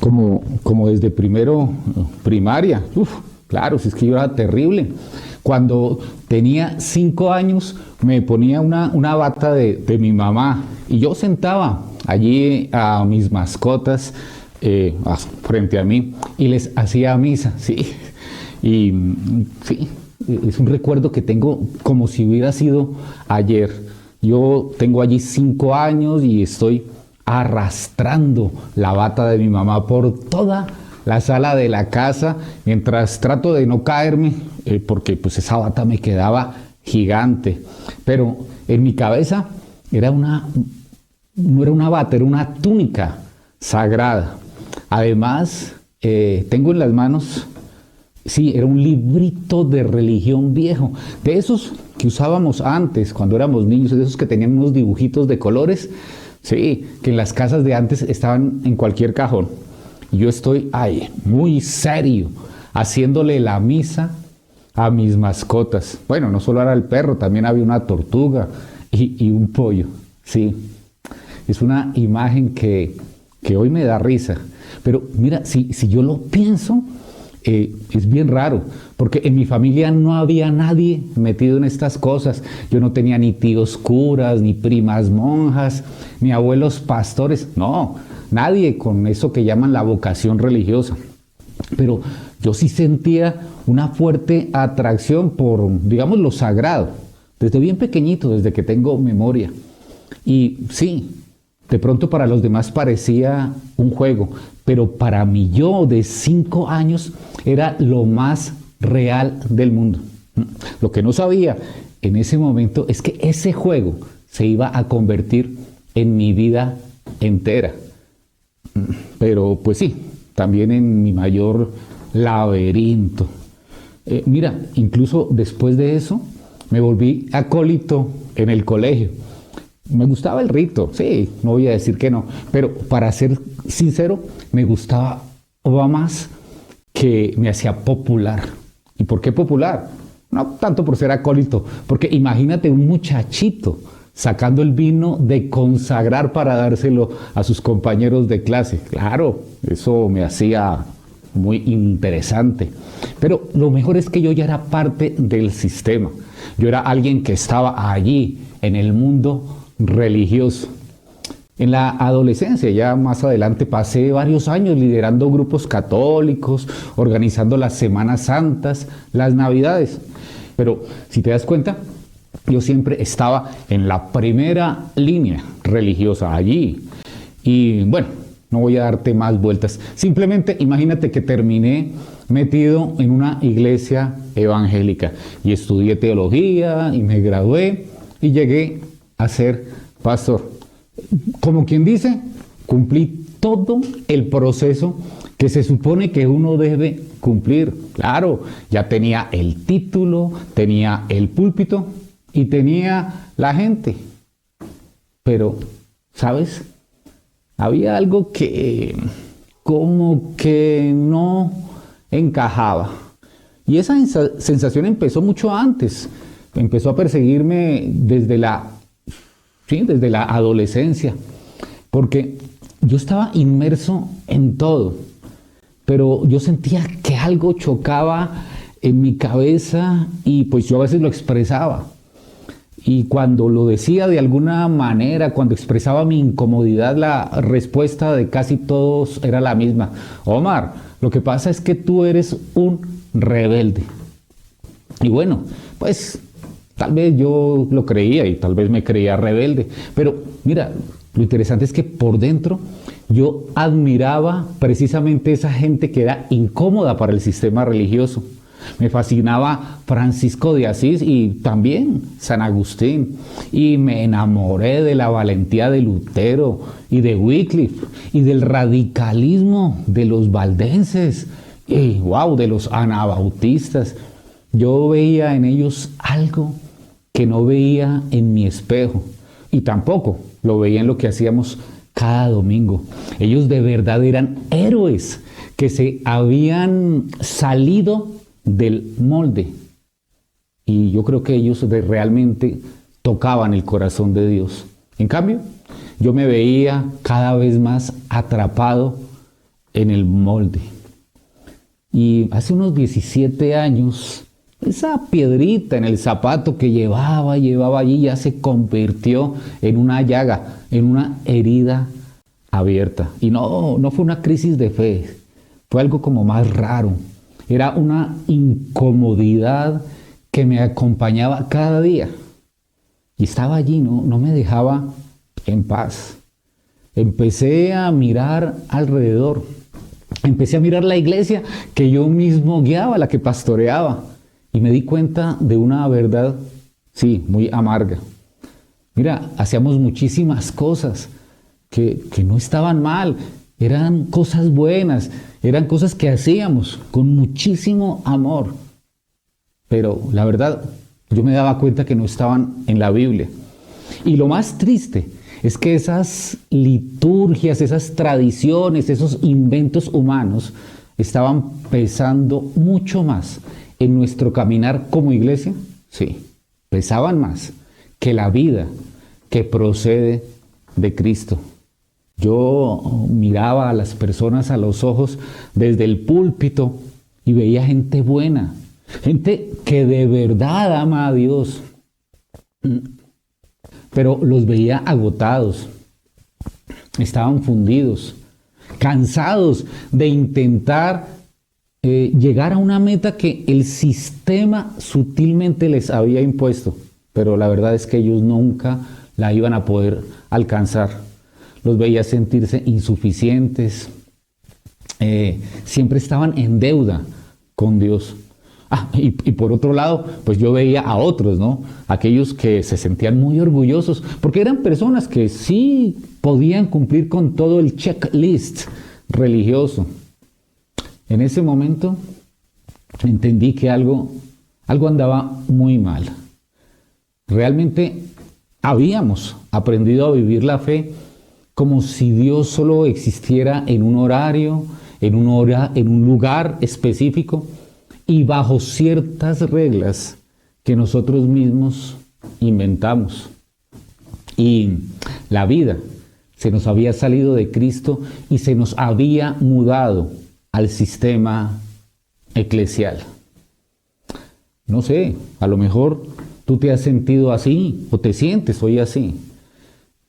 como desde primero primaria. Uf, claro, si es que yo era terrible. Cuando tenía 5 años me ponía una bata de mi mamá y yo sentaba allí a mis mascotas frente a mí y les hacía misa, sí. Y sí, es un recuerdo que tengo como si hubiera sido ayer. Yo tengo allí 5 años y estoy arrastrando la bata de mi mamá por toda la sala de la casa mientras trato de no caerme porque pues esa bata me quedaba gigante. Pero en mi cabeza no era una bata, era una túnica sagrada. Además, tengo en las manos, sí, era un librito de religión viejo, de esos que usábamos antes cuando éramos niños, de esos que tenían unos dibujitos de colores, sí, que en las casas de antes estaban en cualquier cajón. Y yo estoy ahí, muy serio, haciéndole la misa a mis mascotas. Bueno, no solo era el perro, también había una tortuga y un pollo, sí. Es una imagen que hoy me da risa. Pero mira, si yo lo pienso, es bien raro, porque en mi familia no había nadie metido en estas cosas. Yo no tenía ni tíos curas, ni primas monjas, ni abuelos pastores, no, nadie con eso que llaman la vocación religiosa. Pero yo sí sentía una fuerte atracción por, digamos, lo sagrado, desde bien pequeñito, desde que tengo memoria. Y sí, de pronto para los demás parecía un juego, pero para mí, yo de 5 años, era lo más real del mundo. Lo que no sabía en ese momento es que ese juego se iba a convertir en mi vida entera. Pero pues sí, también en mi mayor laberinto. Mira, incluso después de eso me volví acólito en el colegio. Me gustaba el rito, sí, no voy a decir que no, pero para ser sincero, me gustaba más que me hacía popular. ¿Y por qué popular? No tanto por ser acólito, porque imagínate un muchachito sacando el vino de consagrar para dárselo a sus compañeros de clase. Claro, eso me hacía muy interesante. Pero lo mejor es que yo ya era parte del sistema. Yo era alguien que estaba allí en el mundo religioso. En la adolescencia, ya más adelante, pasé varios años liderando grupos católicos, organizando las Semanas Santas, las Navidades. Pero si te das cuenta, yo siempre estaba en la primera línea religiosa allí. Y bueno, no voy a darte más vueltas. Simplemente imagínate que terminé metido en una iglesia evangélica y estudié teología y me gradué y llegué a ser pastor. Como quien dice, cumplí todo el proceso que se supone que uno debe cumplir. Claro, ya tenía el título, tenía el púlpito y tenía la gente. Pero, ¿sabes? Había algo que como que no encajaba. Y esa sensación empezó mucho antes. Empezó a perseguirme desde la adolescencia. Porque yo estaba inmerso en todo. Pero yo sentía que algo chocaba en mi cabeza y pues yo a veces lo expresaba. Y cuando lo decía de alguna manera, cuando expresaba mi incomodidad, la respuesta de casi todos era la misma. Omar, lo que pasa es que tú eres un rebelde. Y bueno, pues tal vez yo lo creía y tal vez me creía rebelde. Pero mira, lo interesante es que por dentro yo admiraba precisamente esa gente que era incómoda para el sistema religioso. Me fascinaba Francisco de Asís y también San Agustín. Y me enamoré de la valentía de Lutero y de Wycliffe y del radicalismo de los valdenses y wow, de los anabautistas. Yo veía en ellos algo que no veía en mi espejo y tampoco lo veía en lo que hacíamos cada domingo. Ellos de verdad eran héroes que se habían salido del molde y yo creo que ellos realmente tocaban el corazón de Dios. En cambio, yo me veía cada vez más atrapado en el molde. Y hace unos 17 años, esa piedrita en el zapato que llevaba allí ya se convirtió en una llaga, en una herida abierta. Y no fue una crisis de fe, fue algo como más raro. Era una incomodidad que me acompañaba cada día. Y estaba allí, no me dejaba en paz. Empecé a mirar alrededor. Empecé a mirar la iglesia que yo mismo guiaba, la que pastoreaba. Y me di cuenta de una verdad, sí, muy amarga. Mira, hacíamos muchísimas cosas que no estaban mal. Eran cosas buenas, eran cosas que hacíamos con muchísimo amor. Pero la verdad, yo me daba cuenta que no estaban en la Biblia. Y lo más triste es que esas liturgias, esas tradiciones, esos inventos humanos estaban pesando mucho más en nuestro caminar como iglesia. Sí, pesaban más que la vida que procede de Cristo. Yo miraba a las personas a los ojos desde el púlpito y veía gente buena, gente que de verdad ama a Dios. Pero los veía agotados, estaban fundidos, cansados de intentar llegar a una meta que el sistema sutilmente les había impuesto. Pero la verdad es que ellos nunca la iban a poder alcanzar. Los veía sentirse insuficientes, siempre estaban en deuda con Dios. Y por otro lado, pues yo veía a otros, ¿no? Aquellos que se sentían muy orgullosos, porque eran personas que sí podían cumplir con todo el checklist religioso. En ese momento entendí que algo andaba muy mal. Realmente habíamos aprendido a vivir la fe como si Dios solo existiera en un horario, en un lugar específico y bajo ciertas reglas que nosotros mismos inventamos. Y la vida se nos había salido de Cristo y se nos había mudado al sistema eclesial. No sé, a lo mejor tú te has sentido así o te sientes hoy así.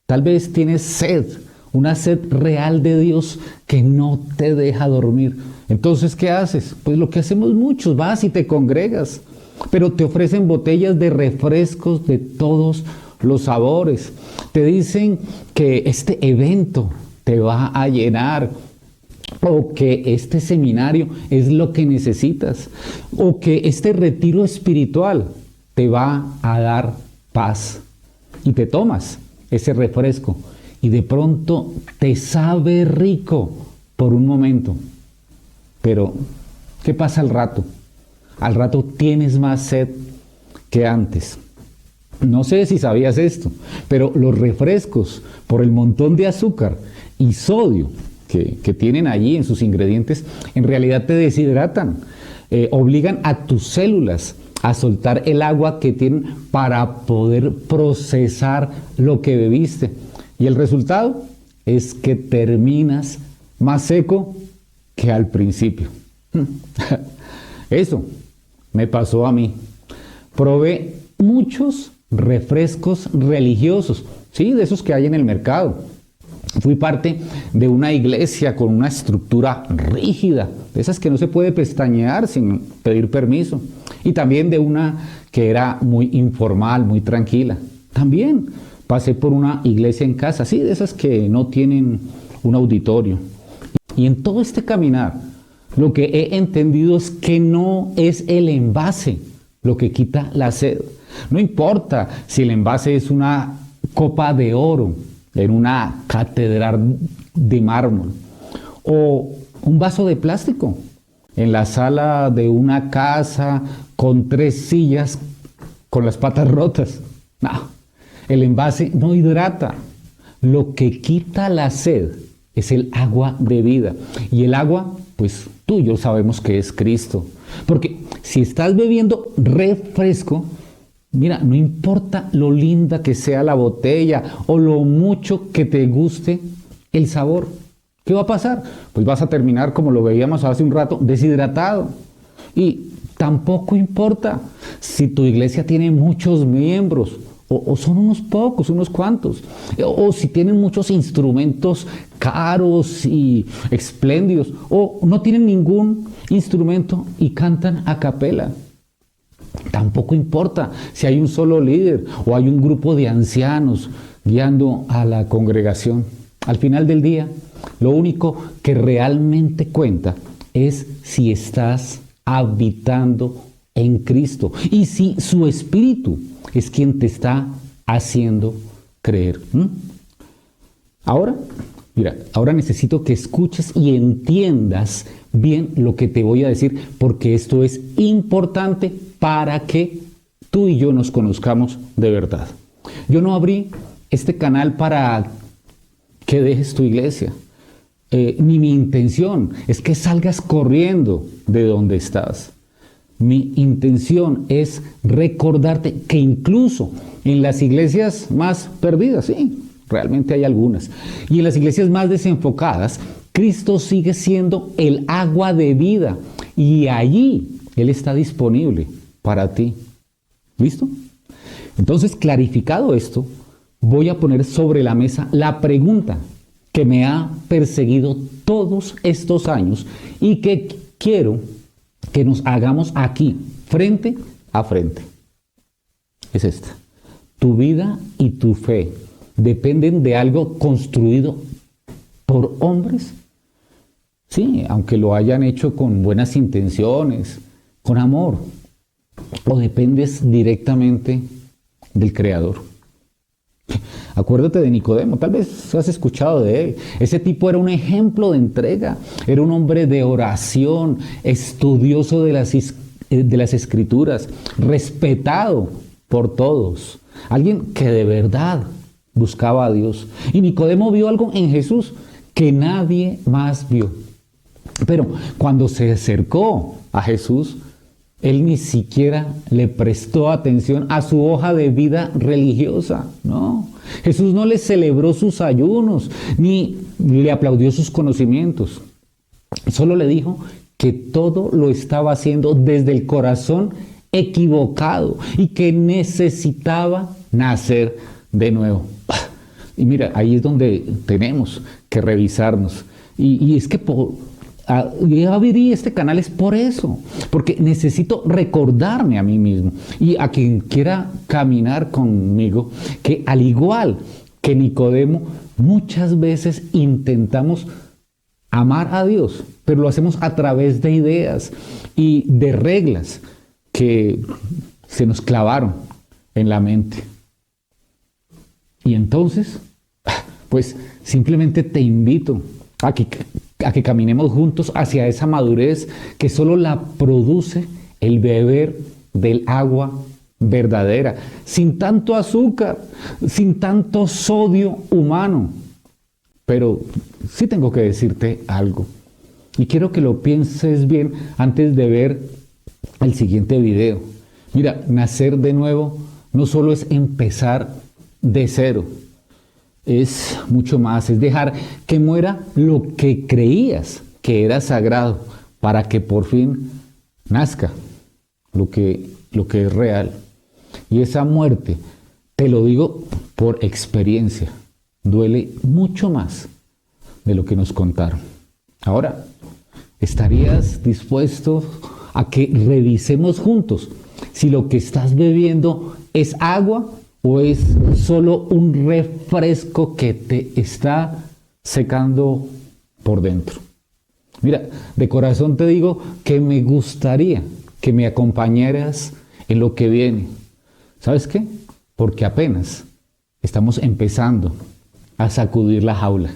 Tal vez tienes sed, una sed real de Dios que no te deja dormir. Entonces, ¿qué haces? Pues lo que hacemos muchos, vas y te congregas, pero te ofrecen botellas de refrescos de todos los sabores. Te dicen que este evento te va a llenar, o que este seminario es lo que necesitas, o que este retiro espiritual te va a dar paz. Y te tomas ese refresco y de pronto te sabe rico por un momento. Pero, ¿qué pasa al rato? Al rato tienes más sed que antes. No sé si sabías esto, pero los refrescos, por el montón de azúcar y sodio que tienen allí en sus ingredientes, en realidad te deshidratan, obligan a tus células a soltar el agua que tienen para poder procesar lo que bebiste. Y el resultado es que terminas más seco que al principio. Eso me pasó a mí. Probé muchos refrescos religiosos, sí, de esos que hay en el mercado. Fui parte de una iglesia con una estructura rígida, de esas que no se puede pestañear sin pedir permiso. Y también de una que era muy informal, muy tranquila. También pasé por una iglesia en casa, sí, de esas que no tienen un auditorio. Y en todo este caminar, lo que he entendido es que no es el envase lo que quita la sed. No importa si el envase es una copa de oro en una catedral de mármol o un vaso de plástico en la sala de una casa con 3 sillas con las patas rotas. No, el envase no hidrata. Lo que quita la sed es el agua de vida. Y el agua, pues tú y yo sabemos que es Cristo. Porque si estás bebiendo refresco, mira, no importa lo linda que sea la botella o lo mucho que te guste el sabor, ¿qué va a pasar? Pues vas a terminar, como lo veíamos hace un rato, deshidratado. Y tampoco importa si tu iglesia tiene muchos miembros, o son unos pocos, unos cuantos, o si tienen muchos instrumentos caros y espléndidos, o no tienen ningún instrumento y cantan a capela. Tampoco importa si hay un solo líder o hay un grupo de ancianos guiando a la congregación. Al final del día, lo único que realmente cuenta es si estás habitando en Cristo y si su Espíritu es quien te está haciendo creer. Ahora, mira, ahora necesito que escuches y entiendas bien lo que te voy a decir, porque esto es importante para que tú y yo nos conozcamos de verdad. Yo no abrí este canal para que dejes tu iglesia, ni mi intención es que salgas corriendo de donde estás. Mi intención es recordarte que incluso en las iglesias más perdidas, sí, realmente hay algunas, y en las iglesias más desenfocadas, Cristo sigue siendo el agua de vida y allí Él está disponible para ti. ¿Listo? Entonces, clarificado esto, voy a poner sobre la mesa la pregunta que me ha perseguido todos estos años y que quiero que nos hagamos aquí, frente a frente. Es esta. Tu vida y tu fe dependen de algo construido por hombres. Sí, aunque lo hayan hecho con buenas intenciones, con amor. O dependes directamente del Creador. Acuérdate de Nicodemo, tal vez has escuchado de él. Ese tipo era un ejemplo de entrega, era un hombre de oración, estudioso de las Escrituras, respetado por todos, alguien que de verdad buscaba a Dios. Y Nicodemo vio algo en Jesús que nadie más vio. Pero cuando se acercó a Jesús, él ni siquiera le prestó atención a su hoja de vida religiosa, no. Jesús no le celebró sus ayunos, ni le aplaudió sus conocimientos. Solo le dijo que todo lo estaba haciendo desde el corazón equivocado y que necesitaba nacer de nuevo. Y mira, ahí es donde tenemos que revisarnos. Y es que yo abrí este canal es por eso, porque necesito recordarme a mí mismo y a quien quiera caminar conmigo, que al igual que Nicodemo, muchas veces intentamos amar a Dios, pero lo hacemos a través de ideas y de reglas que se nos clavaron en la mente. Y entonces, pues simplemente te invito a que caminemos juntos hacia esa madurez que solo la produce el beber del agua verdadera, sin tanto azúcar, sin tanto sodio humano. Pero sí tengo que decirte algo, y quiero que lo pienses bien antes de ver el siguiente video. Mira, nacer de nuevo no solo es empezar de cero, es mucho más, es dejar que muera lo que creías que era sagrado para que por fin nazca lo que es real. Y esa muerte, te lo digo por experiencia, duele mucho más de lo que nos contaron. Ahora, ¿estarías dispuesto a que revisemos juntos si lo que estás bebiendo es agua o es solo un refresco que te está secando por dentro? Mira, de corazón te digo que me gustaría que me acompañaras en lo que viene. ¿Sabes qué? Porque apenas estamos empezando a sacudir la jaula.